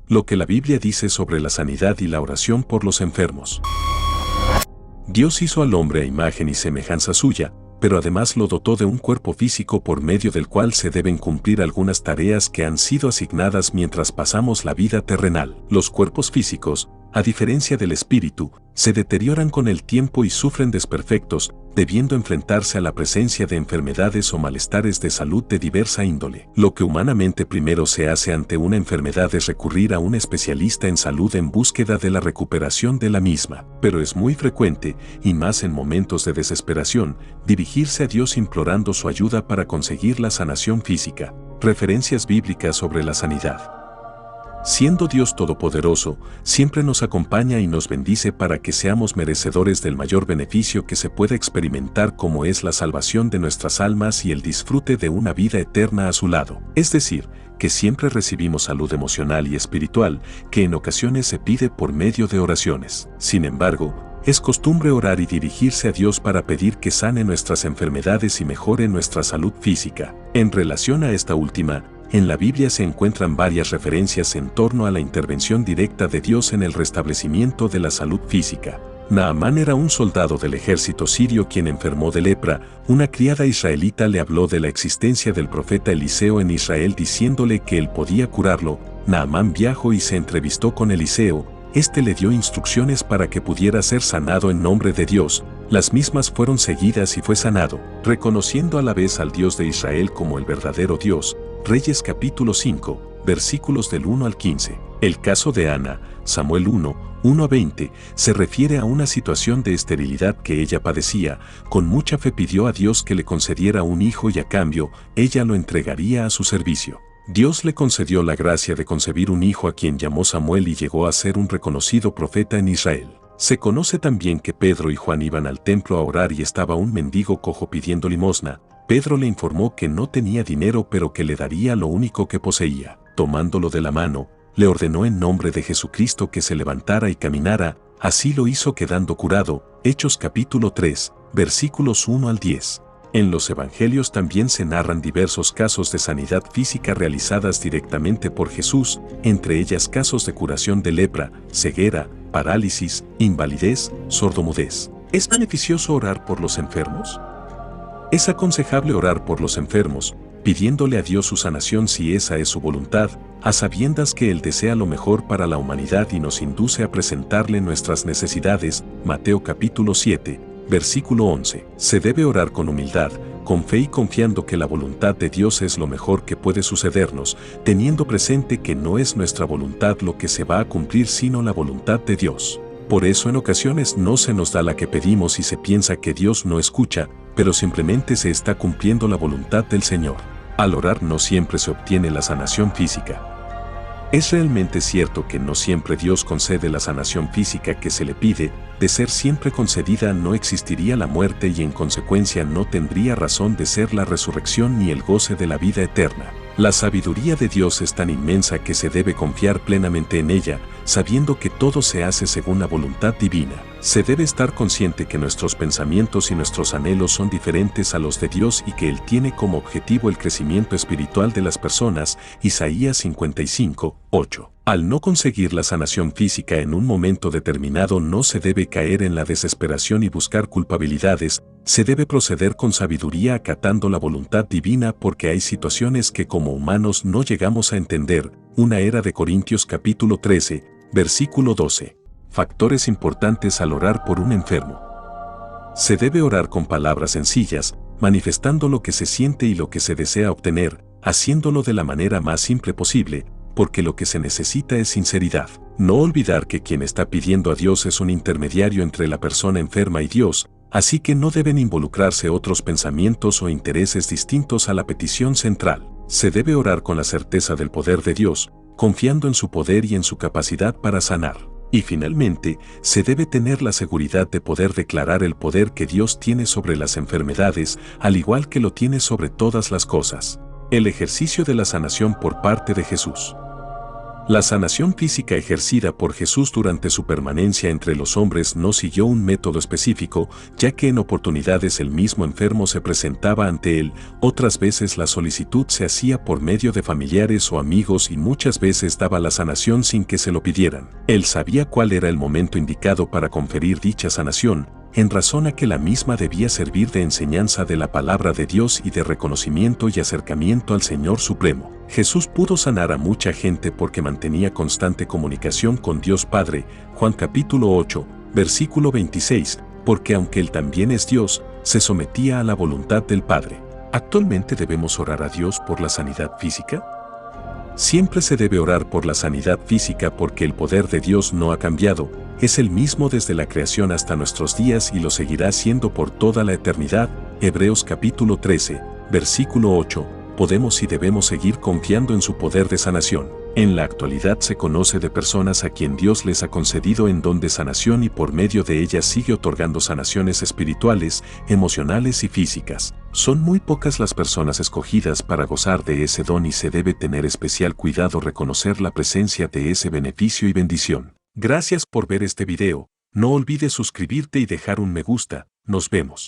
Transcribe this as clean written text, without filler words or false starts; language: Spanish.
Lo que la Biblia dice sobre la sanidad y la oración por los enfermos. Dios hizo al hombre a imagen y semejanza suya, pero además lo dotó de un cuerpo físico por medio del cual se deben cumplir algunas tareas que han sido asignadas mientras pasamos la vida terrenal. Los cuerpos físicos, a diferencia del espíritu, se deterioran con el tiempo y sufren desperfectos, debiendo enfrentarse a la presencia de enfermedades o malestares de salud de diversa índole. Lo que humanamente primero se hace ante una enfermedad es recurrir a un especialista en salud en búsqueda de la recuperación de la misma. Pero es muy frecuente, y más en momentos de desesperación, dirigirse a Dios implorando su ayuda para conseguir la sanación física. Referencias bíblicas sobre la sanidad. Siendo Dios Todopoderoso, siempre nos acompaña y nos bendice para que seamos merecedores del mayor beneficio que se puede experimentar, como es la salvación de nuestras almas y el disfrute de una vida eterna a su lado. Es decir, que siempre recibimos salud emocional y espiritual, que en ocasiones se pide por medio de oraciones. Sin embargo, es costumbre orar y dirigirse a Dios para pedir que sane nuestras enfermedades y mejore nuestra salud física. En relación a esta última, en la Biblia se encuentran varias referencias en torno a la intervención directa de Dios en el restablecimiento de la salud física. Naamán era un soldado del ejército sirio quien enfermó de lepra. Una criada israelita le habló de la existencia del profeta Eliseo en Israel diciéndole que él podía curarlo. Naamán viajó y se entrevistó con Eliseo. Este le dio instrucciones para que pudiera ser sanado en nombre de Dios. Las mismas fueron seguidas y fue sanado, reconociendo a la vez al Dios de Israel como el verdadero Dios. Reyes capítulo 5, versículos del 1 al 15. El caso de Ana, Samuel 1, 1-20, se refiere a una situación de esterilidad que ella padecía. Con mucha fe pidió a Dios que le concediera un hijo y a cambio, ella lo entregaría a su servicio. Dios le concedió la gracia de concebir un hijo a quien llamó Samuel y llegó a ser un reconocido profeta en Israel. Se conoce también que Pedro y Juan iban al templo a orar y estaba un mendigo cojo pidiendo limosna. Pedro le informó que no tenía dinero pero que le daría lo único que poseía. Tomándolo de la mano, le ordenó en nombre de Jesucristo que se levantara y caminara. Así lo hizo quedando curado. Hechos capítulo 3, versículos 1 al 10. En los evangelios también se narran diversos casos de sanidad física realizadas directamente por Jesús, entre ellas casos de curación de lepra, ceguera, parálisis, invalidez, sordomudez. ¿Es beneficioso orar por los enfermos? Es aconsejable orar por los enfermos, pidiéndole a Dios su sanación si esa es su voluntad, a sabiendas que Él desea lo mejor para la humanidad y nos induce a presentarle nuestras necesidades. Mateo capítulo 7, versículo 11. Se debe orar con humildad, con fe y confiando que la voluntad de Dios es lo mejor que puede sucedernos, teniendo presente que no es nuestra voluntad lo que se va a cumplir sino la voluntad de Dios. Por eso en ocasiones no se nos da la que pedimos y se piensa que Dios no escucha, pero simplemente se está cumpliendo la voluntad del Señor. Al orar no siempre se obtiene la sanación física. Es realmente cierto que no siempre Dios concede la sanación física que se le pide. De ser siempre concedida no existiría la muerte y en consecuencia no tendría razón de ser la resurrección ni el goce de la vida eterna. La sabiduría de Dios es tan inmensa que se debe confiar plenamente en ella, sabiendo que todo se hace según la voluntad divina. Se debe estar consciente que nuestros pensamientos y nuestros anhelos son diferentes a los de Dios y que Él tiene como objetivo el crecimiento espiritual de las personas. Isaías 55, 8. Al no conseguir la sanación física en un momento determinado no se debe caer en la desesperación y buscar culpabilidades, se debe proceder con sabiduría acatando la voluntad divina porque hay situaciones que como humanos no llegamos a entender. Una era de Corintios capítulo 13, versículo 12. Factores importantes al orar por un enfermo. Se debe orar con palabras sencillas, manifestando lo que se siente y lo que se desea obtener, haciéndolo de la manera más simple posible, porque lo que se necesita es sinceridad. No olvidar que quien está pidiendo a Dios es un intermediario entre la persona enferma y Dios, así que no deben involucrarse otros pensamientos o intereses distintos a la petición central. Se debe orar con la certeza del poder de Dios, confiando en su poder y en su capacidad para sanar. Y finalmente, se debe tener la seguridad de poder declarar el poder que Dios tiene sobre las enfermedades, al igual que lo tiene sobre todas las cosas. El ejercicio de la sanación por parte de Jesús. La sanación física ejercida por Jesús durante su permanencia entre los hombres no siguió un método específico, ya que en oportunidades el mismo enfermo se presentaba ante él, otras veces la solicitud se hacía por medio de familiares o amigos y muchas veces daba la sanación sin que se lo pidieran. Él sabía cuál era el momento indicado para conferir dicha sanación, en razón a que la misma debía servir de enseñanza de la palabra de Dios y de reconocimiento y acercamiento al Señor Supremo. Jesús pudo sanar a mucha gente porque mantenía constante comunicación con Dios Padre, Juan capítulo 8, versículo 26, porque aunque Él también es Dios, se sometía a la voluntad del Padre. ¿Actualmente debemos orar a Dios por la sanidad física? Siempre se debe orar por la sanidad física porque el poder de Dios no ha cambiado, es el mismo desde la creación hasta nuestros días y lo seguirá siendo por toda la eternidad. Hebreos capítulo 13, versículo 8, podemos y debemos seguir confiando en su poder de sanación. En la actualidad se conoce de personas a quien Dios les ha concedido en don de sanación y por medio de ellas sigue otorgando sanaciones espirituales, emocionales y físicas. Son muy pocas las personas escogidas para gozar de ese don y se debe tener especial cuidado reconocer la presencia de ese beneficio y bendición. Gracias por ver este video. No olvides suscribirte y dejar un me gusta. Nos vemos.